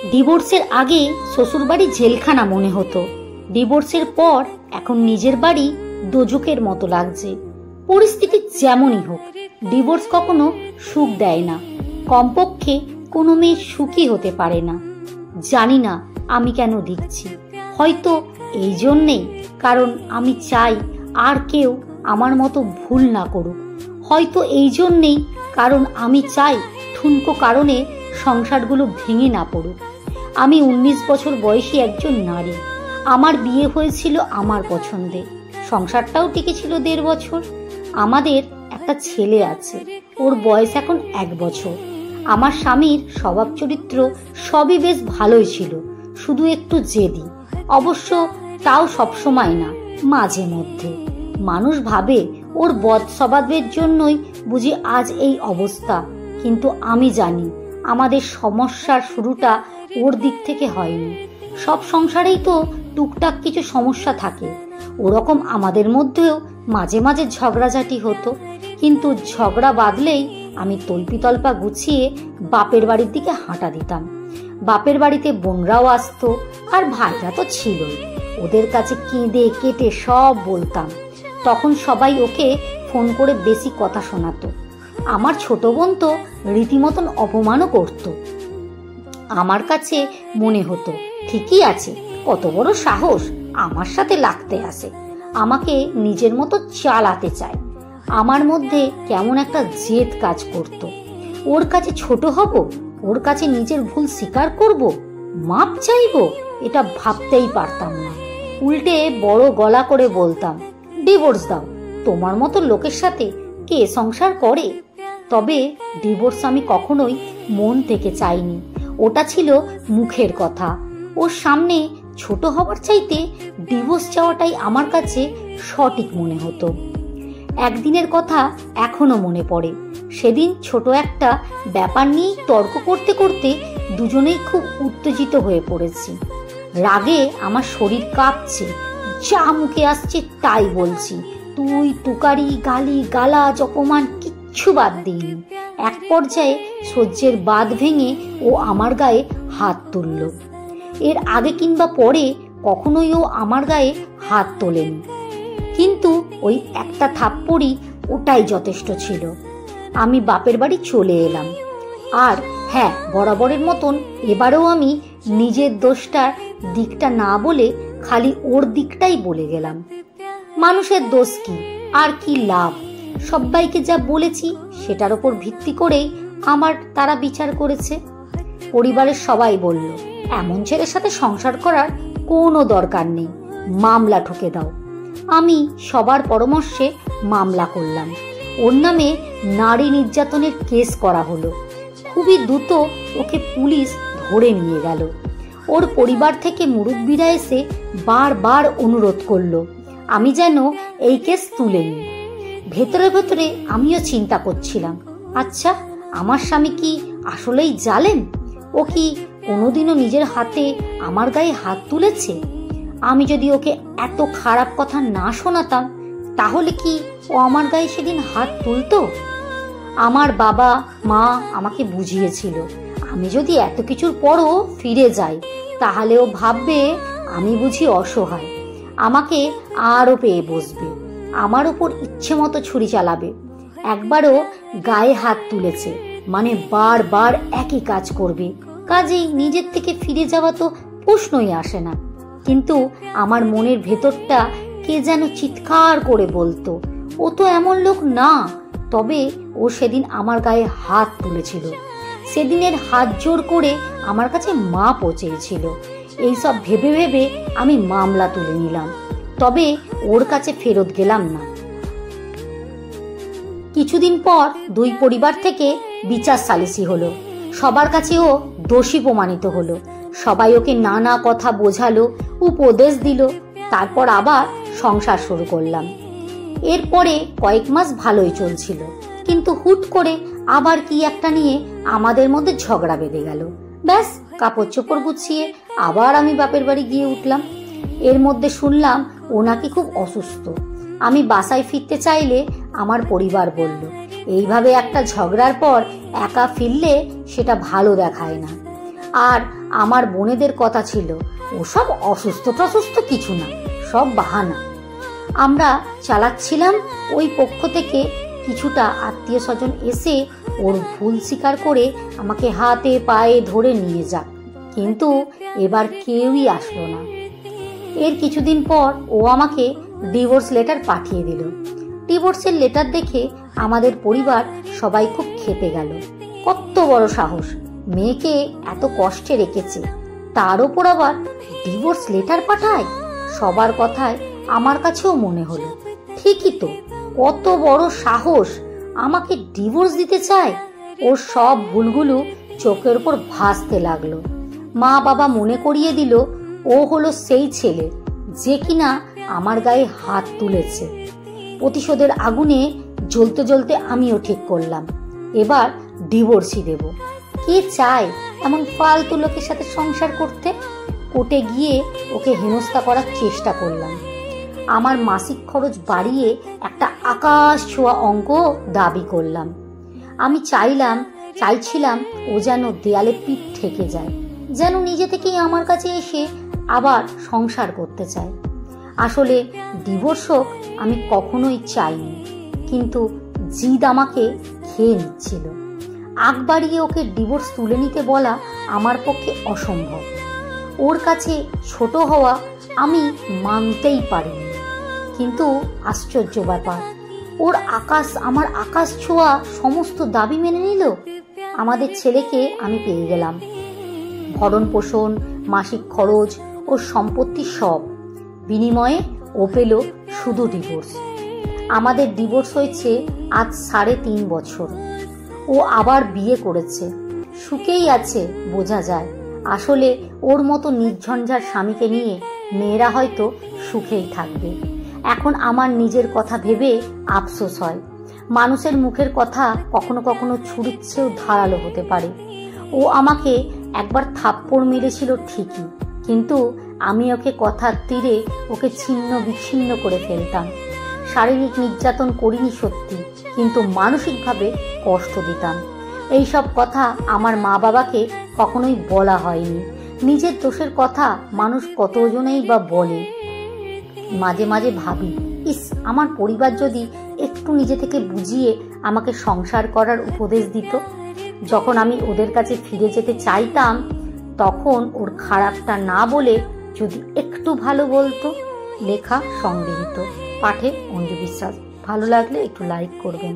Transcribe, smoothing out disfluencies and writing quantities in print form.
ডিভোর্সের আগে শ্বশুরবাড়ি জেলখানা মনে হতো, ডিভোর্সের পর এখন নিজের বাড়ি দোজখের মতো লাগছে। পরিস্থিতি যেমনই হোক, ডিভোর্স কখনো সুখ দেয় না, কমপক্ষে কোনো মেয়ে সুখী হতে পারে না। জানি না আমি কেন দিচ্ছি, হয়তো এই জন্যেই কারণ আমি চাই আর কেউ আমার মতো ভুল না করুক, হয়তো এই জন্যেই কারণ আমি চাই ঠুনকো কারণে সংসারগুলো ভেঙে না পড়ুক। আমি 19 বছর বয়সী একজন নারী, আমার বিয়ে হয়েছিল আমার পছন্দে, সংসারটাও টিকেছিল 1.5 বছর। আমাদের একটা ছেলে আছে, ওর বয়স এখন 1 বছর। আমার স্বামীর স্বভাব চরিত্র সবই বেশ ভালোই ছিল, শুধু একটু জেদি, অবশ্য তাও সবসময় না, মাঝে মধ্যে। মানুষ ভাবে ওর বদ স্বভাবের জন্যই বুঝি আজ এই অবস্থা, কিন্তু আমি জানি আমাদের সমস্যার শুরুটা ওর দিক থেকে হয়নি। সব সংসারেই তো টুকটাক কিছু সমস্যা থাকে, ওরকম আমাদের মধ্যেও মাঝে মাঝে ঝগড়াঝাটি হতো, কিন্তু ঝগড়া বাঁধলেই আমি তল্পিতল্পা গুছিয়ে বাপের বাড়ির দিকে হাঁটা দিতাম। বাপের বাড়িতে বোনরাও আসতো, আর ভাইরা তো ছিলই, ওদের কাছে কেঁদে কেটে সব বলতাম। তখন সবাই ওকে ফোন করে বেশি কথা শোনাতো। আমার ছোট বোন তো রীতিমতন অপমানও করত। আমার কাছে মনে হতো ঠিকই আছে, কত বড় সাহস আমার সাথে লাগতে আসে, আমাকে নিজের মতো চালাতে চায়। আমার মধ্যে কেমন একটা জেদ কাজ করত। ওর কাছে ছোট হব, ওর কাছে নিজের ভুল স্বীকার করব, মাপ চাইব, এটা ভাবতেই পারতাম না। উল্টে বড় গলা করে বলতাম, ডিভোর্স দাও, তোমার মতো লোকের সাথে কে সংসার করে? তবে ডিভোর্স আমি কখনোই মন থেকে চাইনি, ওটা ছিল মুখের কথা। ওর সামনে ছোট হবার চাইতে ডিভোর্স চাওয়াটাই আমার কাছে সঠিক মনে হতো। একদিনের কথা এখনো মনে পড়ে। সেদিন ছোট একটা ব্যাপার নিয়ে তর্ক করতে করতে দুজনেই খুব উত্তেজিত হয়ে পড়েছি। রাগে আমার শরীর কাঁপছে, যা মুখে আসছে তাই বলছি, তুই তুকারি, গালি গালাজ, অপমান কিচ্ছু বাদ দিইনি। এক পর্যায়ে সহ্যের বাঁধ ভেঙে ও আমার গায়ে হাত তুলল। এর আগে কিংবা পরে কখনোই ও আমার গায়ে হাত তোলেনি, কিন্তু ওই একটা থাপ্পড়ই ওটাই যথেষ্ট ছিল। আমি বাপের বাড়ি চলে এলাম। আর হ্যাঁ, বরাবরের মতন এবারেও আমি নিজের দোষটার দিকটা না বলে খালি ওর দিকটাই বলে গেলাম। মানুষের দোষ কি আর কি লাভ? সবাইকে যা বলেছি সেটার ওপর ভিত্তি করেই আমার তারা বিচার করেছে। পরিবারের সবাই বলল, এমন ছেলের সাথে সংসার করার কোনো দরকার নেই, মামলা ঠুকে দাও। আমি সবার পরামর্শে মামলা করলাম। ওর নামে নারী নির্যাতনের কেস করা হলো। খুবই দ্রুত ওকে পুলিশ ধরে নিয়ে গেল। ওর পরিবার থেকে মুরব্বীরা এসে বারবার অনুরোধ করলো আমি যেন এই কেস তুলে নিই। ভেতরে ভেতরে আমিও চিন্তা করছিলাম, আচ্ছা আমার স্বামী কি আসলেই জালেম? ও কি কোনোদিনও নিজের হাতে আমার গায়ে হাত তুলেছে? আমি যদি ওকে এত খারাপ কথা না শোনাতাম, তাহলে কি ও আমার গায়ে সেদিন হাত তুলতো? আমার বাবা মা আমাকে বুঝিয়েছিল, আমি যদি এত কিছুর পরও ফিরে যাই, তাহলে ও ভাববে আমি বুঝি অসহায়, আমাকে আরও পেয়ে বসবে, আমার ওপর ইচ্ছে মতো ছুরি চালাবে। একবারও গায়ে হাত তুলেছে মানে বারবার একই কাজ করবে, কাজেই নিজের থেকে ফিরে যাওয়া তো প্রশ্নই আসে না। কিন্তু আমার মনের ভেতরটা কে যেন চিৎকার করে বলতো, ও তো এমন লোক না। তবে ও সেদিন আমার গায়ে হাত তুলেছিল, সেদিনের হাত জোর করে আমার কাছে মাপও চেয়েছিল। এইসব ভেবে ভেবে আমি মামলা তুলে নিলাম, তবে ওর কাছে ফেরত গেলাম না। কিছুদিন পর দুই পরিবার থেকে বিচার সালিসি হলো। সবার কাছে ও দোষী প্রমাণিত হলো। সবাই ওকে নানা কথা বোঝালো, উপদেশ দিল। তারপর আবার সংসার শুরু করলাম। এরপরে কয়েক মাস ভালোই চলছিল, কিন্তু হুট করে আবার কি একটা নিয়ে আমাদের মধ্যে ঝগড়া বেঁধে গেল। ব্যাস, কাপড় চোপড় গুছিয়ে আবার আমি বাপের বাড়ি গিয়ে উঠলাম। এর মধ্যে শুনলাম ও নাকি খুব অসুস্থ। আমি বাসায় ফিরতে চাইলে আমার পরিবার বলল, এইভাবে একটা ঝগড়ার পর একা ফিরলে সেটা ভালো দেখায় না। আর আমার বোনেদের কথা ছিল ওসব অসুস্থ টসুস্থ কিছু না, সব বাহানা। আমরা চালাচ্ছিলাম, ওই পক্ষ থেকে কিছুটা আত্মীয় স্বজন এসে ওর ভুল স্বীকার করে আমাকে হাতে পায়ে ধরে নিয়ে যাক, কিন্তু এবার কেউই আসলো না। এর কিছুদিন পর ও আমাকে ডিভোর্স লেটার পাঠিয়ে দিল। ডিভোর্সের লেটার দেখে আমাদের পরিবার সবাই খুব ক্ষেপে গেল। কত বড় সাহস, মেয়েকে এত কষ্টে রেখেছে, তার ওপর আবার ডিভোর্স লেটার পাঠায়। সবার কথায় আমার কাছেও মনে হলো ঠিকই তো, কত বড় সাহস, আমাকে ডিভোর্স দিতে চায়। ওর সব ভুলগুলো চোখের উপর ভাসতে লাগলো। মা বাবা মনে করিয়ে দিল ও হলো সেই ছেলে যে কিনা আমার গায়ে হাত তুলেছে। প্রতিশোধের আগুনে জ্বলতে জ্বলতে আমিও ঠিক করলাম এবার ডিভোর্সই দেব। কে চায় এমন ফালতু লোকের সাথে সংসার করতে? কোর্টে গিয়ে ওকে হেনস্থা করার চেষ্টা করলাম। আমার মাসিক খরচ বাড়িয়ে একটা আকাশ ছোঁয়া অঙ্ক দাবি করলাম। আমি চাইছিলাম ও যেন দেয়ালে পিঠ ঠেকে যায়, যেন নিজে থেকেই আমার কাছে এসে আবার সংসার করতে চায়। আসলে ডিভোর্স হোক আমি কখনোই চাইনি, কিন্তু জিদ আমাকে খেয়ে নিচ্ছিল। আগ বাড়িয়ে ওকে ডিভোর্স তুলে নিতে বলা আমার পক্ষে অসম্ভব। ওর কাছে ছোট হওয়া আমি মানতেই পারিনি। কিন্তু আশ্চর্য ব্যাপার, আমার আকাশ ছোঁয়া সমস্ত দাবি মেনে নিল। আমাদের ছেলেকে আমি পেয়ে গেলাম, ভরণ পোষণ, মাসিক খরচ ও সম্পত্তি সব। বিনিময়ে ও পেল শুধু ডিভোর্স। আমাদের ডিভোর্স হয়েছে আজ 3.5 বছর। ও আবার বিয়ে করেছে, সুখেই আছে বোঝা যায়। আসলে ওর মতো নির্ঝঞ্ঝাট স্বামীকে নিয়ে মেয়েরা হয়তো সুখেই থাকবে। এখন আমার নিজের কথা ভেবে আফসোস হয়। মানুষের মুখের কথা কখনো কখনো ছুরির চেয়েও ধারালো হতে পারে। ও আমাকে একবার থাপ্পড় মেরেছিল ঠিকই, কিন্তু আমি ওকে কথার তীরে ওকে ছিন্ন বিচ্ছিন্ন করে ফেলতাম। শারীরিক নির্যাতন করিনি সত্যি, কিন্তু মানসিকভাবে কষ্ট দিতাম। এইসব কথা আমার মা বাবাকে কখনোই বলা হয়নি। নিজের দোষের কথা মানুষ কতজনেই বা বলে। মাঝে মাঝে ভাবি, ইস, আমার পরিবার যদি একটু নিজে থেকে বুঝিয়ে আমাকে সংসার করার উপদেশ দিত। যখন আমি ওদের কাছে ফিরে যেতে চাইতাম, তখন ওর খারাপটা না বলে যদি একটু ভালো বলতো। লেখা সংগৃহীত, পাঠে অঞ্জু বিশ্বাস। ভালো লাগলে একটু লাইক করবেন।